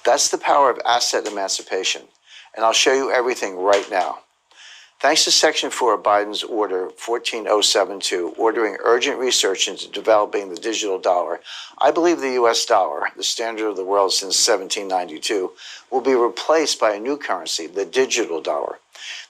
That's the power of asset emancipation, and I'll show you everything right now. Thanks to Section 4 of Biden's Order 14072, ordering urgent research into developing the digital dollar, I believe the U.S. dollar, the standard of the world since 1792, will be replaced by a new currency, the digital dollar.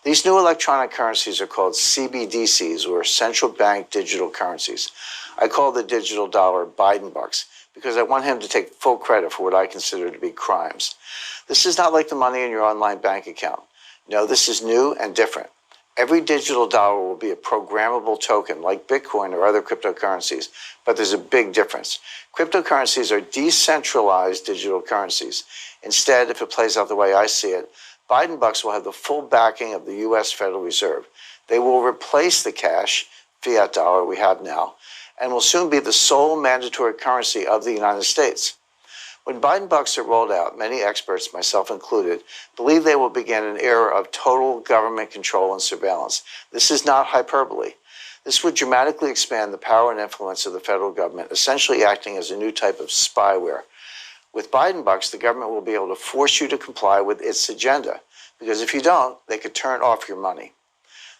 These new electronic currencies are called CBDCs, or central bank digital currencies. I call the digital dollar Biden bucks because I want him to take full credit for what I consider to be crimes. This is not like the money in your online bank account. No, this is new and different. Every digital dollar will be a programmable token like Bitcoin or other cryptocurrencies, but there's a big difference. Cryptocurrencies are decentralized digital currencies. Instead, if it plays out the way I see it, Biden bucks will have the full backing of the U.S. Federal Reserve. They will replace the cash, fiat dollar we have now, and will soon be the sole mandatory currency of the United States. When Biden bucks are rolled out, many experts, myself included, believe they will begin an era of total government control and surveillance. This is not hyperbole. This would dramatically expand the power and influence of the federal government, essentially acting as a new type of spyware. With Biden bucks, the government will be able to force you to comply with its agenda, because if you don't, they could turn off your money.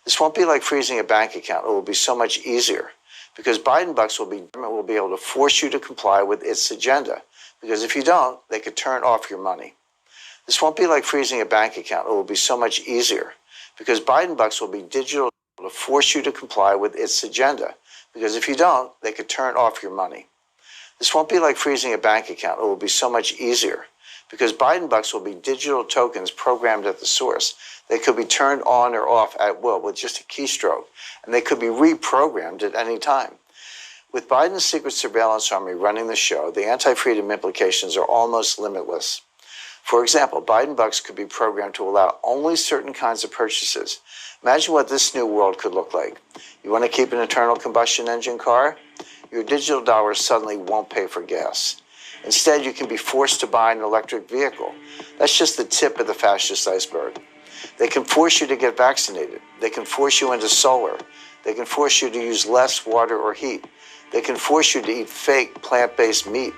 This won't be like freezing a bank account. It will be so much easier, because Biden bucks will be able to force you to comply with its agenda. Because if you don't, they could turn off your money. This won't be like freezing a bank account. It will be so much easier because Biden bucks will be digital to force you to comply with its agenda. Because if you don't, they could turn off your money. This won't be like freezing a bank account. It will be so much easier because Biden bucks will be digital tokens programmed at the source. They could be turned on or off at will with just a keystroke, and they could be reprogrammed at any time. With Biden's secret surveillance army running the show, the anti-freedom implications are almost limitless. For example, Biden bucks could be programmed to allow only certain kinds of purchases. Imagine what this new world could look like. You want to keep an internal combustion engine car? Your digital dollar suddenly won't pay for gas. Instead, you can be forced to buy an electric vehicle. That's just the tip of the fascist iceberg. They can force you to get vaccinated. They can force you into solar. They can force you to use less water or heat. They can force you to eat fake plant-based meat.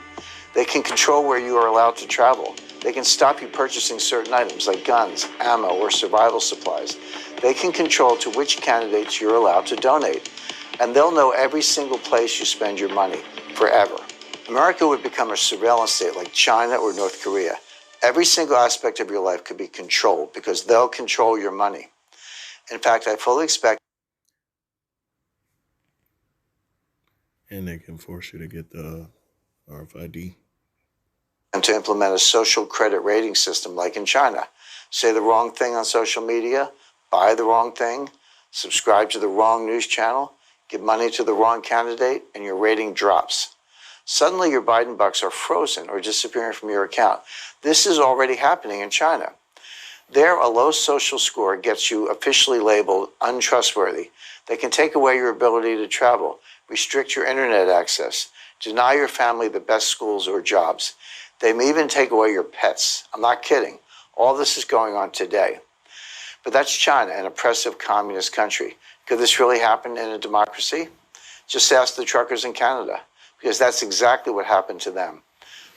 They can control where you are allowed to travel. They can stop you purchasing certain items like guns, ammo, or survival supplies. They can control to which candidates you're allowed to donate. And they'll know every single place you spend your money, forever. America would become a surveillance state like China or North Korea. Every single aspect of your life could be controlled because they'll control your money. In fact, I fully expect. And they can force you to get the RFID. And to implement a social credit rating system like in China. Say the wrong thing on social media, buy the wrong thing, subscribe to the wrong news channel, give money to the wrong candidate, and your rating drops. Suddenly your Biden bucks are frozen or disappearing from your account. This is already happening in China. There, a low social score gets you officially labeled untrustworthy. They can take away your ability to travel, restrict your internet access, deny your family the best schools or jobs. They may even take away your pets. I'm not kidding. All this is going on today. But that's China, an oppressive communist country. Could this really happen in a democracy? Just ask the truckers in Canada, because that's exactly what happened to them.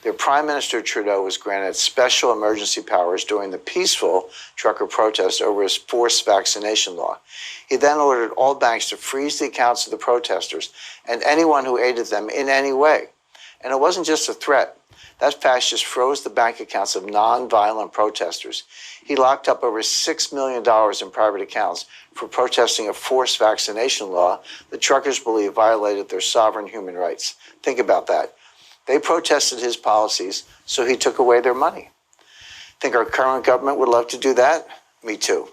Their Prime Minister Trudeau was granted special emergency powers during the peaceful trucker protest over his forced vaccination law. He then ordered all banks to freeze the accounts of the protesters and anyone who aided them in any way. And it wasn't just a threat. That fascist froze the bank accounts of non-violent protesters. He locked up over $6 million in private accounts for protesting a forced vaccination law that truckers believe violated their sovereign human rights. Think about that. They protested his policies, so he took away their money. Think our current government would love to do that? Me too.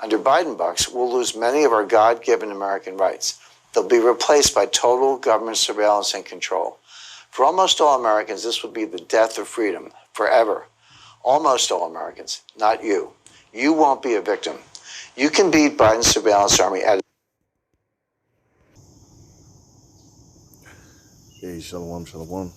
Under Biden bucks, we'll lose many of our God-given American rights. They'll be replaced by total government surveillance and control. For almost all Americans, this would be the death of freedom, forever. Almost all Americans, not you. You won't be a victim. You can beat Biden's surveillance army at. Hey, shalom, shalom.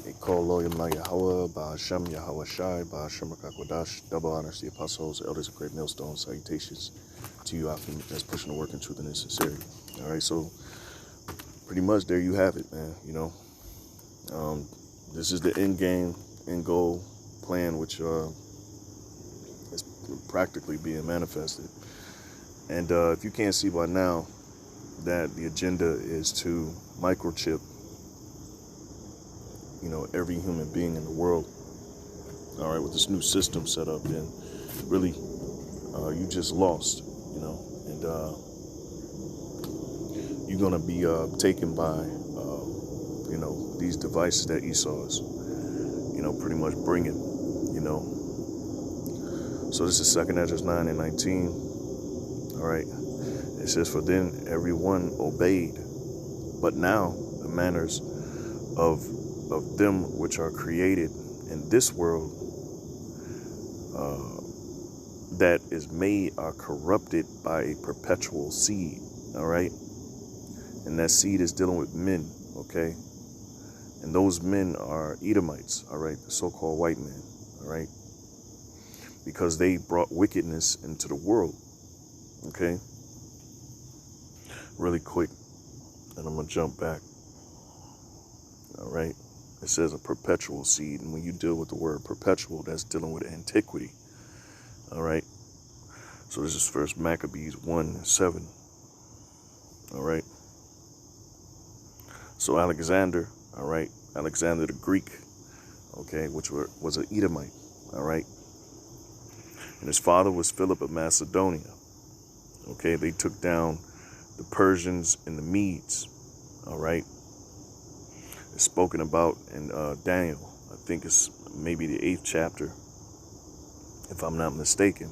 They call Lawyer Yahweh, Ba'ashem Yahweh Shai, Ba'ashem Rakakwadash, double honors the apostles, elders of Great Millstone, salutations to you, Akim, that's pushing the work in truth and in sincerity. All right, so pretty much there you have it, man. You know, this is the end game, end goal plan which is practically being manifested. And if you can't see by now that the agenda is to microchip, every human being in the world, all right, with this new system set up, then really you just lost, and you're going to be taken by, these devices that Esau is, pretty much bringing, So this is 2nd Esdras 9 and 19. All right. It says, for then everyone obeyed, but now the manners of them which are created in this world that is made are corrupted by a perpetual seed. All right. And that seed is dealing with men. Okay. And those men are Edomites. All right. The so-called white men. All right. Because they brought wickedness into the world. Okay. Really quick. And I'm going to jump back. All right. It says a perpetual seed. And when you deal with the word perpetual, that's dealing with antiquity. All right. So this is 1 Maccabees 1:7. All right. So Alexander, all right. Alexander the Greek, okay, which was an Edomite. All right. And his father was Philip of Macedonia. Okay. They took down the Persians and the Medes. All right. It's spoken about in Daniel. I think it's maybe the 8th chapter, if I'm not mistaken.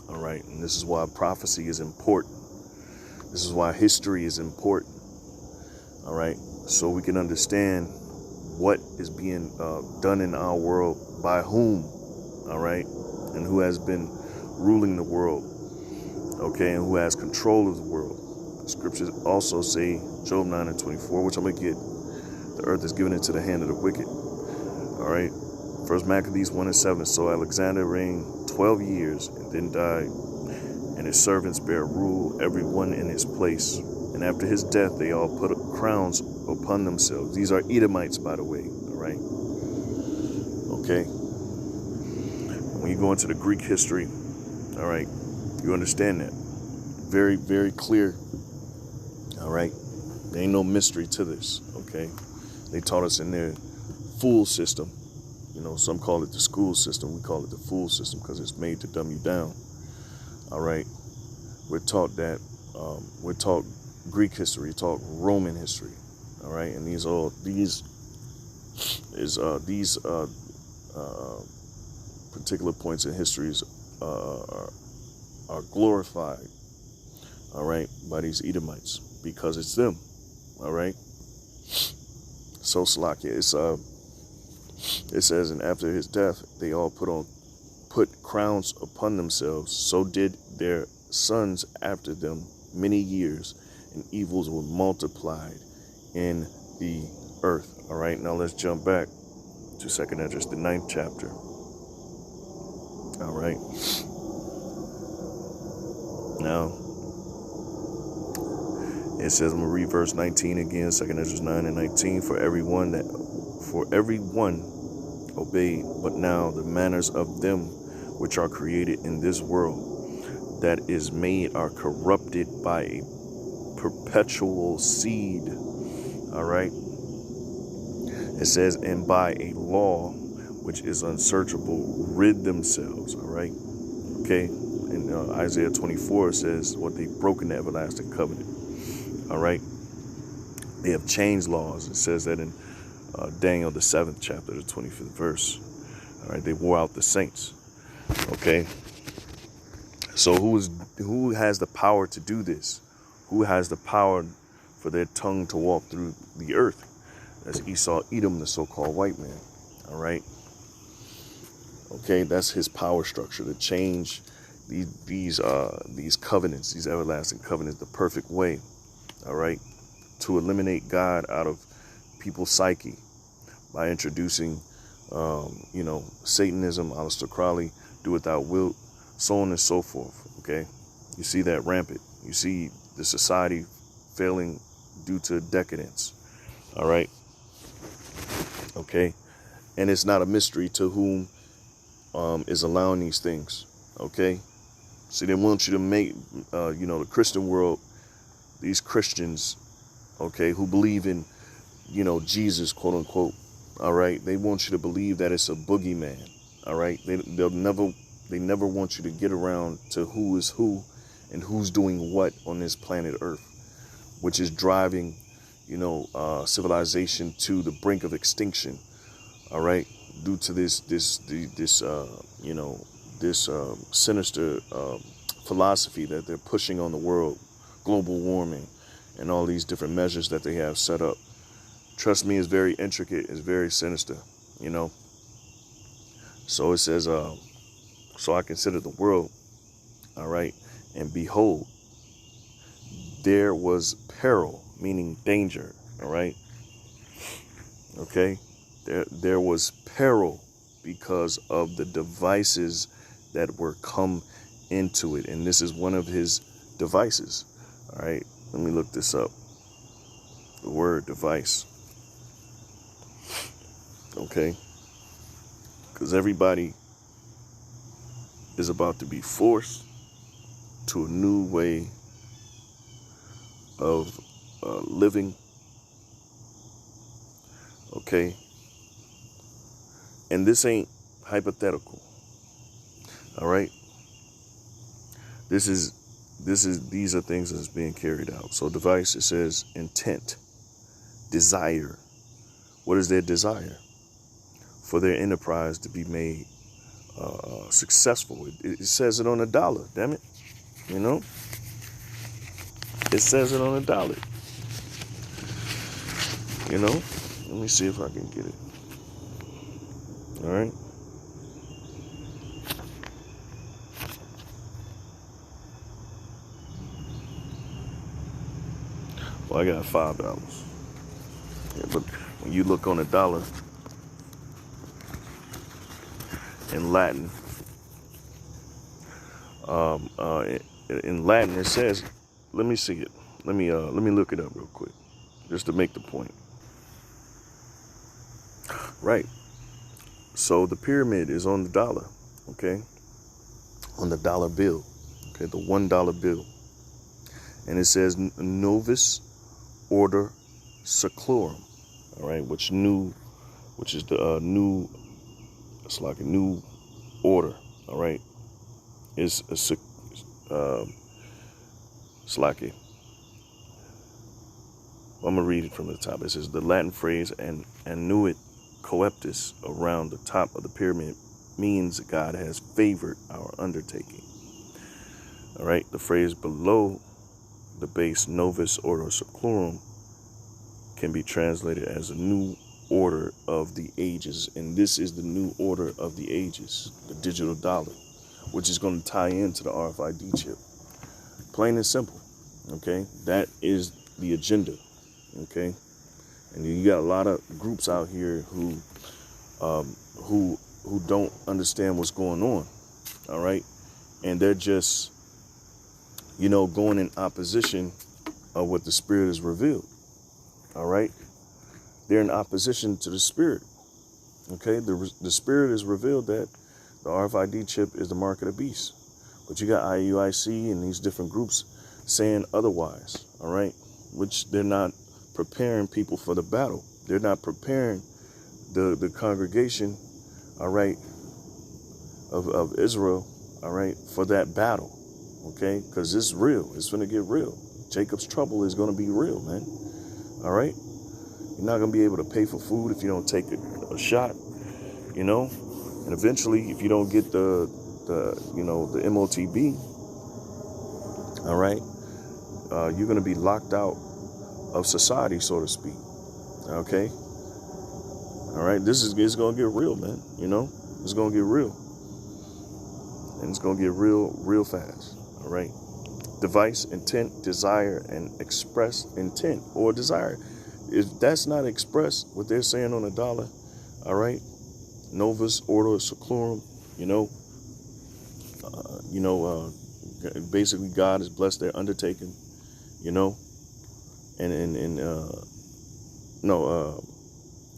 All right. And this is why prophecy is important. This is why history is important. All right. So we can understand what is being done in our world by whom. All right. And who has been ruling the world. Okay. And who has control of the world. The scriptures also say, Job 9 and 24, which I'm going to get. The earth is given into the hand of the wicked. All right. 1 Maccabees 1 and 7. So Alexander reigned 12 years and then died. And his servants bare rule, every one in his place. And after his death, they all put crowns upon themselves. These are Edomites, by the way. All right. Okay. When you go into the Greek history, all right, you understand that. Very, very clear. All right. There ain't no mystery to this. Okay. They taught us in their fool system. Some call it the school system. We call it the fool system because it's made to dumb you down. All right. We're taught that. We're taught Greek history. We're taught Roman history. All right. And these particular points in histories are glorified. All right. By these Edomites because it's them. All right. So Slakia, it says, and after his death, they all put crowns upon themselves. So did their sons after them many years, and evils were multiplied in the earth. All right, now let's jump back to 2nd Esdras, the 9th chapter. All right. Now, it says, I'm going to read verse 19 again, 2nd Esdras 9 and 19. For everyone obeyed, but now the manners of them which are created in this world that is made are corrupted by a perpetual seed. All right. It says, and by a law which is unsearchable, rid themselves. All right. Okay. In Isaiah 24, it says, what they've broken the everlasting covenant. All right. They have changed laws. It says that in Daniel, the 7th chapter, the 25th verse. All right. They wore out the saints. Okay. So who has the power to do this? Who has the power for their tongue to walk through the earth? That's Esau, Edom, the so-called white man. All right. Okay. That's his power structure to change these covenants, these everlasting covenants, the perfect way. All right, to eliminate God out of people's psyche by introducing, Satanism, Aleister Crowley, do without will, so on and so forth. Okay, you see that rampant. You see the society failing due to decadence. All right. Okay, and it's not a mystery to whom is allowing these things. Okay. See, they want you to make, the Christian world, these Christians, okay, who believe in, Jesus, quote unquote. All right. They want you to believe that it's a boogeyman. All right. They never want you to get around to who is who and who's doing what on this planet Earth, which is driving, civilization to the brink of extinction. All right. Due to this sinister philosophy that they're pushing on the world, global warming, and all these different measures that they have set up. Trust me, it's very intricate. It's very sinister, So it says, so I considered the world, all right, and behold, there was peril, meaning danger, all right, okay, there was peril because of the devices that were come into it, and this is one of his devices, all right. Let me look this up. The word device, okay, because everybody is about to be forced to a new way of living, okay, and this ain't hypothetical, all right. These are things that's being carried out. So device, it says intent, desire. What is their desire? For their enterprise to be made successful. It says it on a dollar, damn it. It says it on a dollar. Let me see if I can get it. All right. Well, I got $5. Yeah, but when you look on a dollar in Latin, it says, let me see it. Let me look it up real quick, just to make the point. Right. So the pyramid is on the dollar, okay? On the dollar bill, okay, the $1 bill. And it says Novus Order Seclorum, all right, which is the new, it's like a new order, all right? It's like a, I'm gonna read it from the top. It says the Latin phrase annuit coeptis around the top of the pyramid means God has favored our undertaking. All right, the phrase below the base Novus Ordo Seclorum can be translated as a new order of the ages, and this is the new order of the ages, the digital dollar, which is going to tie into the RFID chip. Plain and simple. Okay, that is the agenda. Okay, and you got a lot of groups out here who don't understand what's going on. All right, and they're just going in opposition of what the Spirit has revealed. All right, they're in opposition to the Spirit. Okay, the Spirit has revealed that the RFID chip is the mark of the beast, but you got IUIC and these different groups saying otherwise. All right, which they're not preparing people for the battle. They're not preparing the congregation, all right, of Israel, all right, for that battle. Okay, because it's real. It's going to get real. Jacob's trouble is going to be real, man. All right, you're not going to be able to pay for food if you don't take a shot, and eventually if you don't get the MOTB, all right, you're going to be locked out of society, so to speak. Okay, all right, it's going to get real, man. It's going to get real, and it's going to get real fast. All right, device, intent, desire, and express intent or desire. If that's not expressed, what they're saying on a dollar, all right, Novus Ordo Seclorum, basically God has blessed their undertaking,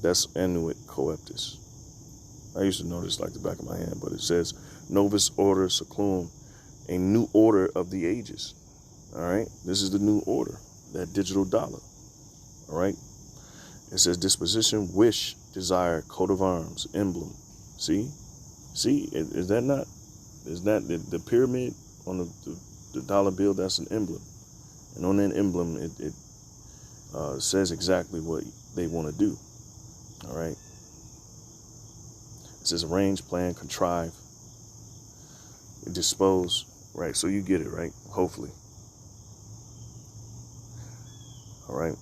that's annuit coeptis. I used to know this like the back of my hand, but it says Novus Order Seclorum, a new order of the ages. All right. This is the new order, that digital dollar. All right. It says disposition, wish, desire, coat of arms, emblem. See, is that not? Is that the pyramid on the dollar bill? That's an emblem, and on that emblem, it says exactly what they want to do. All right. It says arrange, plan, contrive, dispose. Right. So you get it, right? Hopefully. All right.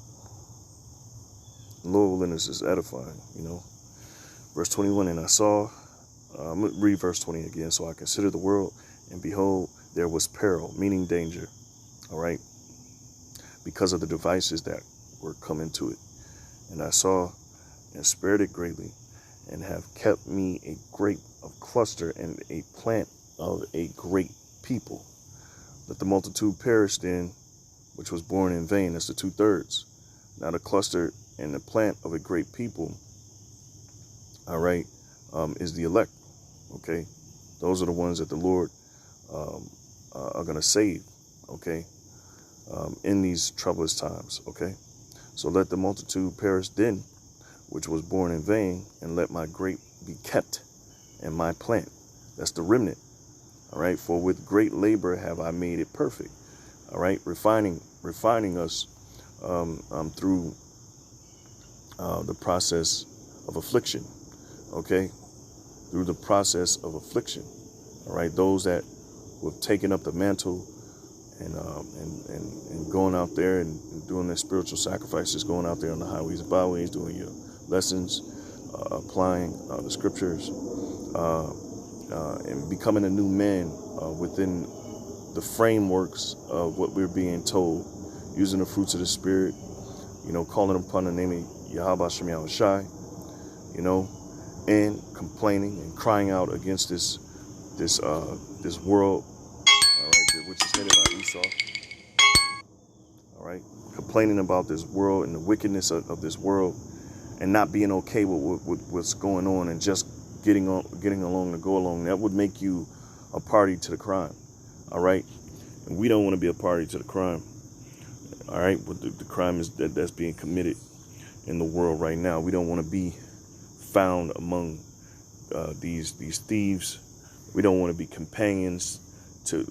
Lord willing, this is edifying, you know. Verse 21, and I saw, I'm going to read verse 20 again. So I considered the world, and behold, there was peril, meaning danger. All right. Because of the devices that were coming to it. And I saw and spared it greatly, and have kept me a grape of cluster and a plant of a great people. Let the multitude perish then, which was born in vain. That's the 2/3. Now the cluster and the plant of a great people, all right, is the elect. Okay, those are the ones that the Lord are going to save. Okay, in these troublous times. Okay, so let the multitude perish then, which was born in vain, and let my grape be kept, and my plant. That's the remnant. All right, for with great labor have I made it perfect. All right, refining us through the process of affliction. Okay, through the process of affliction. All right, those that have taken up the mantle and going out there and doing their spiritual sacrifices, going out there on the highways and byways, doing your lessons, applying the scriptures, and becoming a new man within the frameworks of what we're being told, using the fruits of the Spirit, you know, calling upon the name of Yahweh Shem Yahushai, you know, and complaining and crying out against this world, all right, which is headed by Esau. All right, complaining about this world and the wickedness of this world, and not being okay with what's going on, and just getting along to go along. That would make you a party to the crime. All right, and we don't want to be a party to the crime. All right, but the crime is that's being committed in the world right now. We don't want to be found among these thieves. We don't want to be companions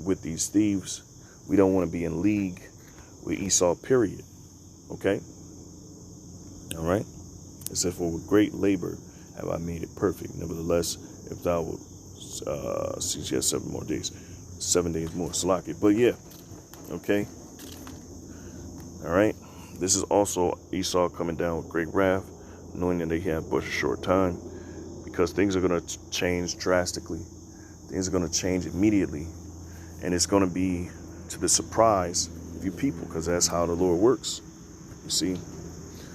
with these thieves. We don't want to be in league with Esau, period. Okay? All right? It says, for with great labor have I made it perfect. Nevertheless, if thou wilt see 7 more days, 7 days more, Salaki. But yeah, okay? All right? This is also Esau coming down with great wrath, knowing that they have but a short time, because things are going to change drastically. Things are going to change immediately, and it's going to be to the surprise of you people, because that's how the Lord works. You see,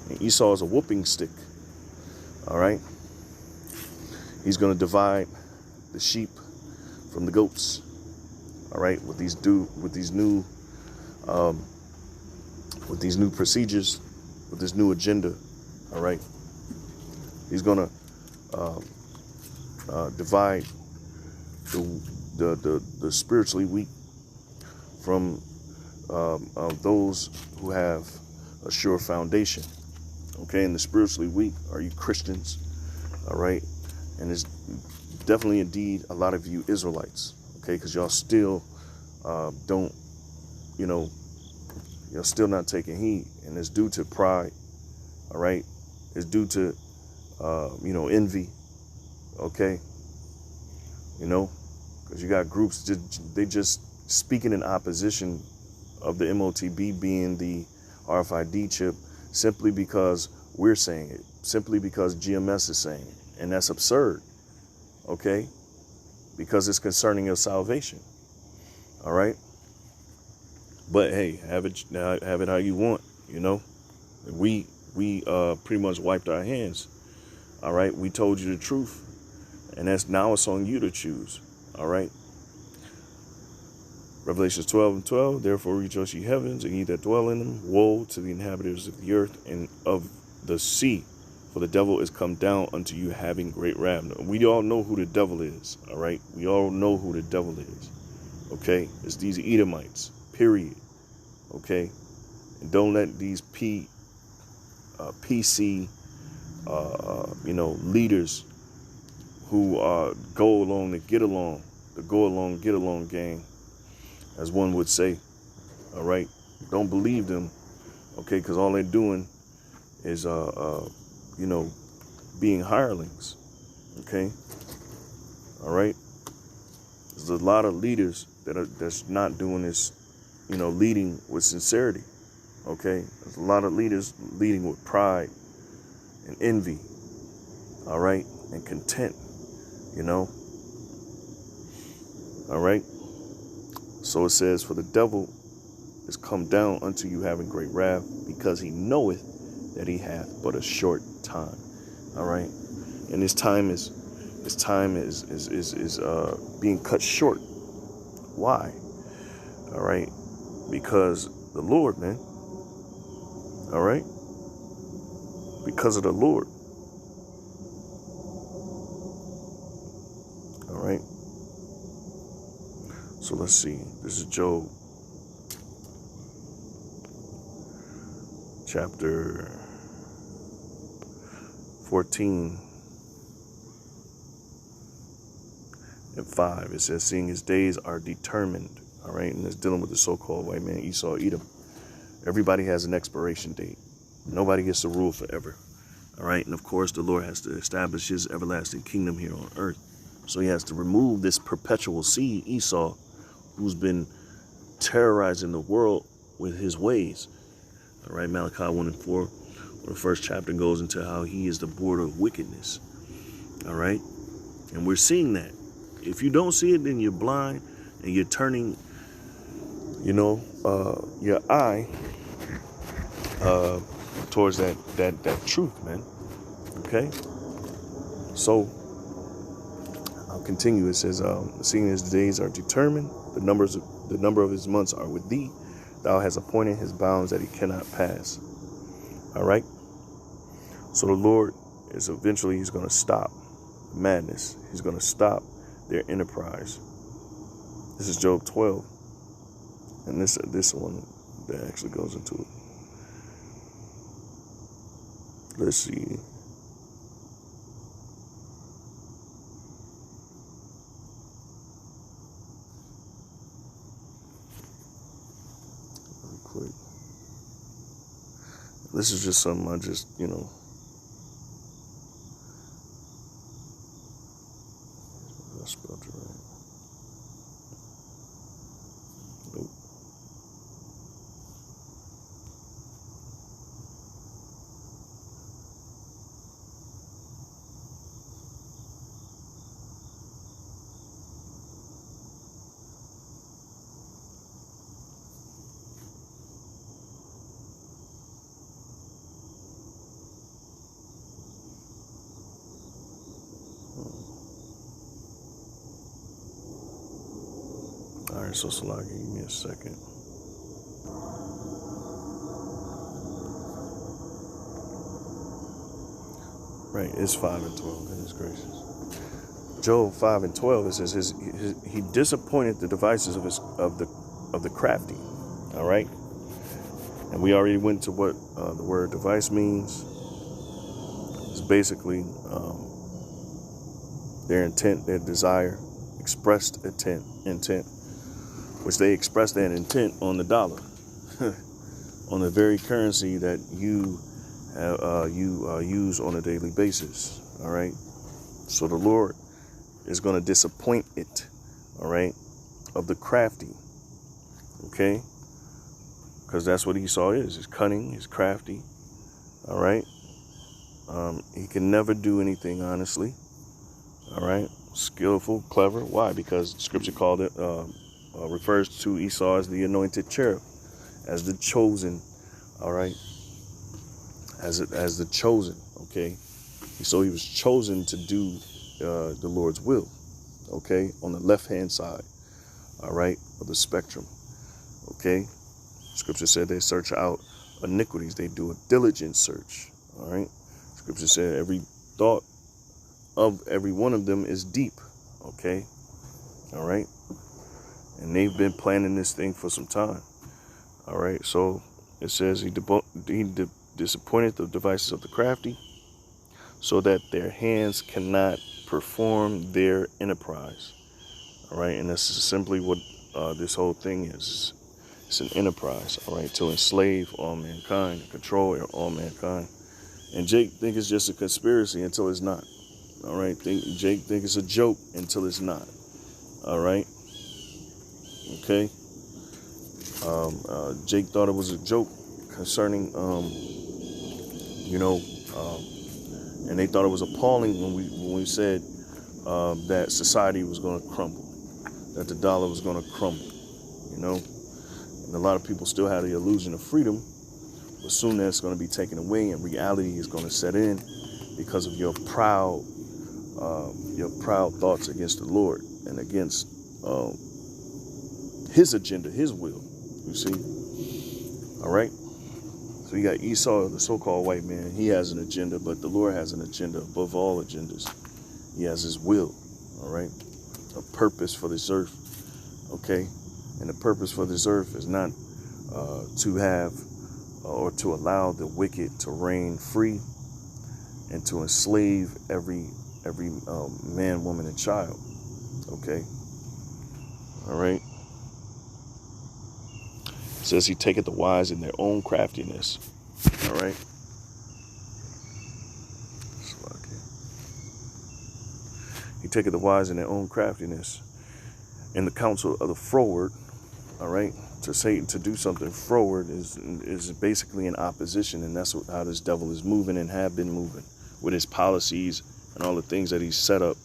and Esau is a whooping stick. All right, he's going to divide the sheep from the goats. All right, with these new procedures, with this new agenda. All right, he's going to divide the spiritually weak from those who have a sure foundation. Okay, and the spiritually weak are you Christians. All right, and it's definitely indeed a lot of you Israelites. Okay, because y'all still don't, you know, you're still not taking heed, and it's due to pride. All right, it's due to envy. Okay, you know, because you got groups they just speaking in opposition of the MOTB being the RFID chip, simply because we're saying it, simply because GMS is saying it, and that's absurd. Okay, because it's concerning your salvation. All right, but hey, have it how you want. You know, we pretty much wiped our hands. All right, we told you the truth, and now it's on you to choose. All right. Revelations 12:12, therefore rejoice ye heavens, and ye that dwell in them. Woe to the inhabitants of the earth and of the sea, For the devil is come down unto you having great wrath. We all know who the devil is, all right? We all know who the devil is, okay? It's these Edomites, period, okay? And don't let these PC, leaders who go along to get along, get along gang, as one would say, all right? Don't believe them, okay? Because all they're doing is, being hirelings, okay? All right? There's a lot of leaders that's not doing this, leading with sincerity, okay? There's a lot of leaders leading with pride and envy, all right? And content, all right? So it says, for the devil is come down unto you having great wrath, because he knoweth that he hath but a short time. All right, and his time is being cut short. Why? All right, because the Lord, man. All right, because of the Lord. All right. So let's see. This is Job, chapter 14 and 5. It says, seeing his days are determined. All right. And it's dealing with the so-called white man, Esau, Edom. Everybody has an expiration date. Nobody gets to rule forever. All right. And of course, the Lord has to establish his everlasting kingdom here on earth. So he has to remove this perpetual seed, Esau, who's been terrorizing the world with his ways. All right. Malachi 1:4. The first chapter goes into how he is the border of wickedness. All right. And we're seeing that. If you don't see it, then you're blind and you're turning, your eye towards that truth, man. Okay. So I'll continue. It says, seeing his days are determined, the number of his months are with thee. Thou hast appointed his bounds that he cannot pass. All right. So the Lord is eventually, he's going to stop madness. He's going to stop their enterprise. This is Job 12. And this one that actually goes into it. Let's see. Really quick. This is just something I just, I spelled it right. Nope. All right, so Salaki, give me a second. Right, it's 5 and 12. Goodness gracious. Job 5 and 12. It says he disappointed the devices of the crafty. All right, and we already went to what the word device means. It's basically their intent, their desire, expressed intent. Which they express that intent on the dollar, on the very currency that you use on a daily basis. All right. So the Lord is going to disappoint it. All right. Of the crafty. Okay. Because that's what Esau is. He's cunning. He's crafty. All right. He can never do anything honestly. All right. Skillful, clever. Why? Because Scripture called it. Refers to Esau as the anointed cherub, as the chosen, all right, as the chosen, okay. So he was chosen to do the Lord's will, okay, on the left-hand side, all right, of the spectrum, okay. Scripture said they search out iniquities. They do a diligent search, all right. Scripture said every thought of every one of them is deep. Okay. All right. And they've been planning this thing for some time. All right. So it says he disappointed the devices of the crafty, so that their hands cannot perform their enterprise. All right. And this is simply what this whole thing is. It's an enterprise. All right. To enslave all mankind, control all mankind. And Jake think it's just a conspiracy until it's not. All right. Jake think it's a joke until it's not. All right. Okay. Jake thought it was a joke concerning, and they thought it was appalling when we said that society was going to crumble, that the dollar was going to crumble, and a lot of people still have the illusion of freedom, but soon that's going to be taken away, and reality is going to set in because of your proud thoughts against the Lord and against His agenda, His will. You see, all right. So you got Esau, the so-called white man. He has an agenda, but the Lord has an agenda above all agendas. He has His will, all right, a purpose for this earth, okay? And the purpose for this earth is not to have or to allow the wicked to reign free and to enslave every man, woman, and child, okay? All right. It says He taketh the wise in their own craftiness. All right. He taketh the wise in their own craftiness. In the counsel of the froward, all right, to Satan to do something froward is basically in opposition, and that's how this devil is moving and have been moving with his policies and all the things that he's set up,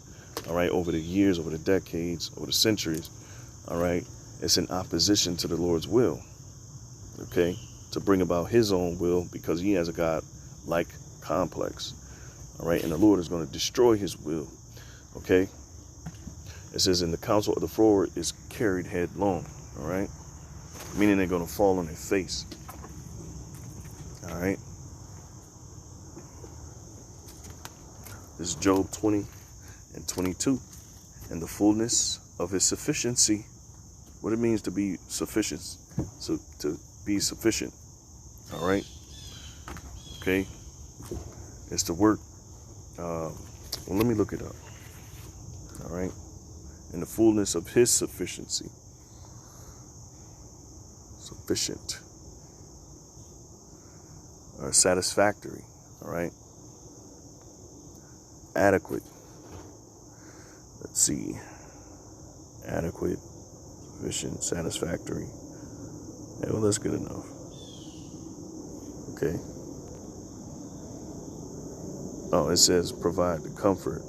all right, over the years, over the decades, over the centuries, all right. It's in opposition to the Lord's will. Okay, to bring about His own will, because He has a God-like complex. All right, and the Lord is going to destroy His will. Okay, it says, in the counsel of the froward is carried headlong. All right, meaning they're going to fall on their face. All right, this is Job 20 and 22. And the fullness of His sufficiency, what it means to be sufficient, so to be sufficient. All right. Okay. It's the word. Well, let me look it up. All right. In the fullness of His sufficiency. Sufficient. Or satisfactory. All right. Adequate. Let's see. Adequate, sufficient, satisfactory. Yeah, well, that's good enough. Okay. Oh, it says provide the comfort.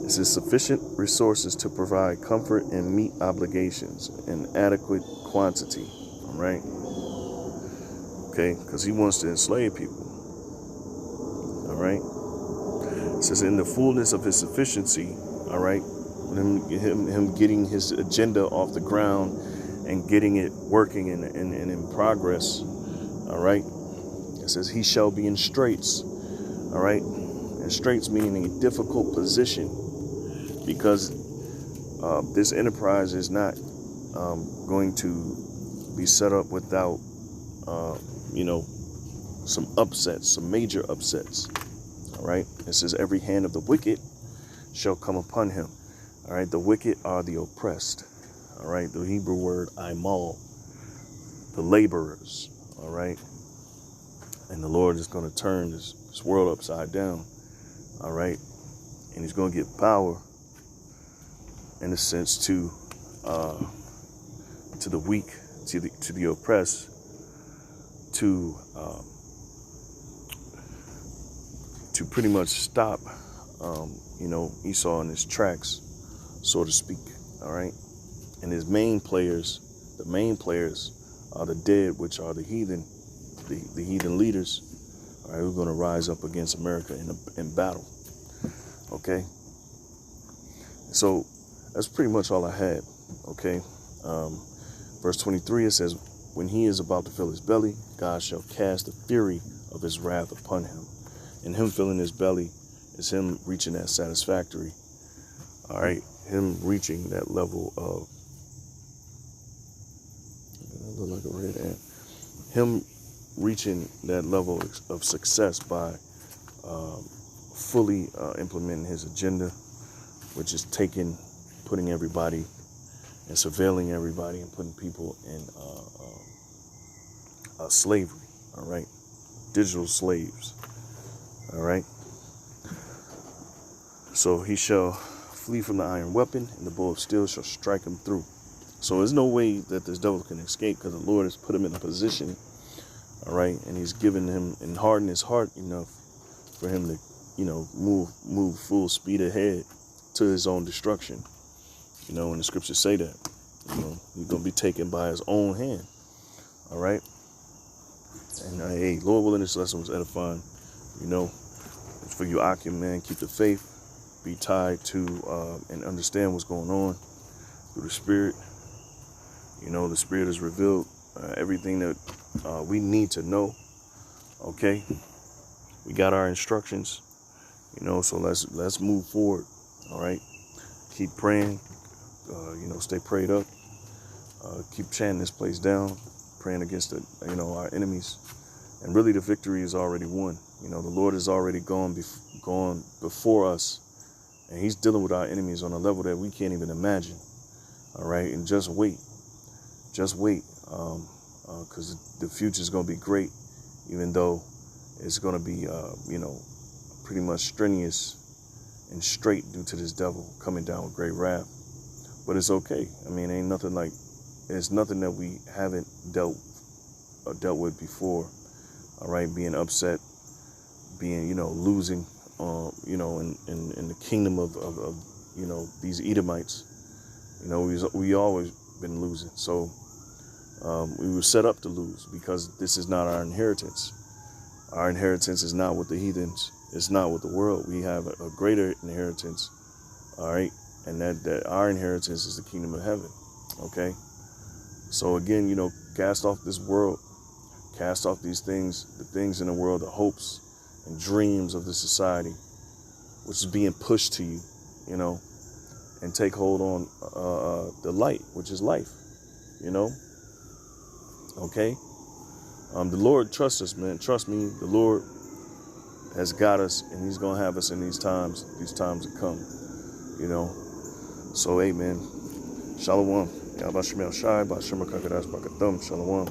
It says sufficient resources to provide comfort and meet obligations in adequate quantity. All right. Okay, because He wants to enslave people. All right. It says in the fullness of His sufficiency. All right. Him getting His agenda off the ground and getting it working and in progress. All right. It says He shall be in straits. All right. And straits meaning a difficult position, because this enterprise is not going to be set up without, some upsets, some major upsets. All right. It says every hand of the wicked shall come upon him. All right. The wicked are the oppressed. All right. The Hebrew word aimal, the laborers. All right. And the Lord is going to turn this world upside down. All right. And He's going to give power, in a sense, to the weak, to the oppressed, to pretty much stop, Esau in his tracks, so to speak. All right. And his main players are the dead, which are the heathen, the heathen leaders. All right, who are going to rise up against America in battle. Okay. So that's pretty much all I had. Okay. Verse 23, it says, when he is about to fill his belly, God shall cast the fury of His wrath upon him. And him filling his belly is him reaching that satisfactory. All right. Him reaching that level of, look like a red ant. Him reaching that level of success by fully implementing his agenda, which is putting everybody and surveilling everybody and putting people in slavery. All right. Digital slaves. All right. So he shall flee from the iron weapon, and the bow of steel shall strike him through. So there's no way that this devil can escape, because the Lord has put him in a position, all right, and he's given him and hardened his heart enough for him to, move full speed ahead to his own destruction. And the scriptures say that, he's going to be taken by his own hand. All right. And hey, Lord willing, this lesson was edifying. It's for you, Akim, man. Keep the faith. Be tied to and understand what's going on through the Spirit. The Spirit has revealed everything that we need to know. Okay, we got our instructions. So let's move forward. All right, keep praying. Stay prayed up. Keep chanting this place down, praying against our enemies, and really the victory is already won. The Lord has already gone before us. And he's dealing with our enemies on a level that we can't even imagine. All right. And just wait. Because the future is going to be great, even though it's going to be, pretty much strenuous and straight due to this devil coming down with great wrath. But it's okay. It's nothing that we haven't dealt with before. All right. Being upset, being, losing. In the kingdom of these Edomites, we always been losing. So we were set up to lose, because this is not our inheritance. Our inheritance is not with the heathens. It's not with the world. We have a greater inheritance. All right. And that our inheritance is the kingdom of heaven. Okay. So again, cast off this world, cast off these things, the things in the world, the hopes and dreams of the society, which is being pushed to you, and take hold on the light, which is life, okay? The Lord trusts us, man. Trust me, the Lord has got us, and he's going to have us in these times to come, So, hey, man, Shalom. Shalom.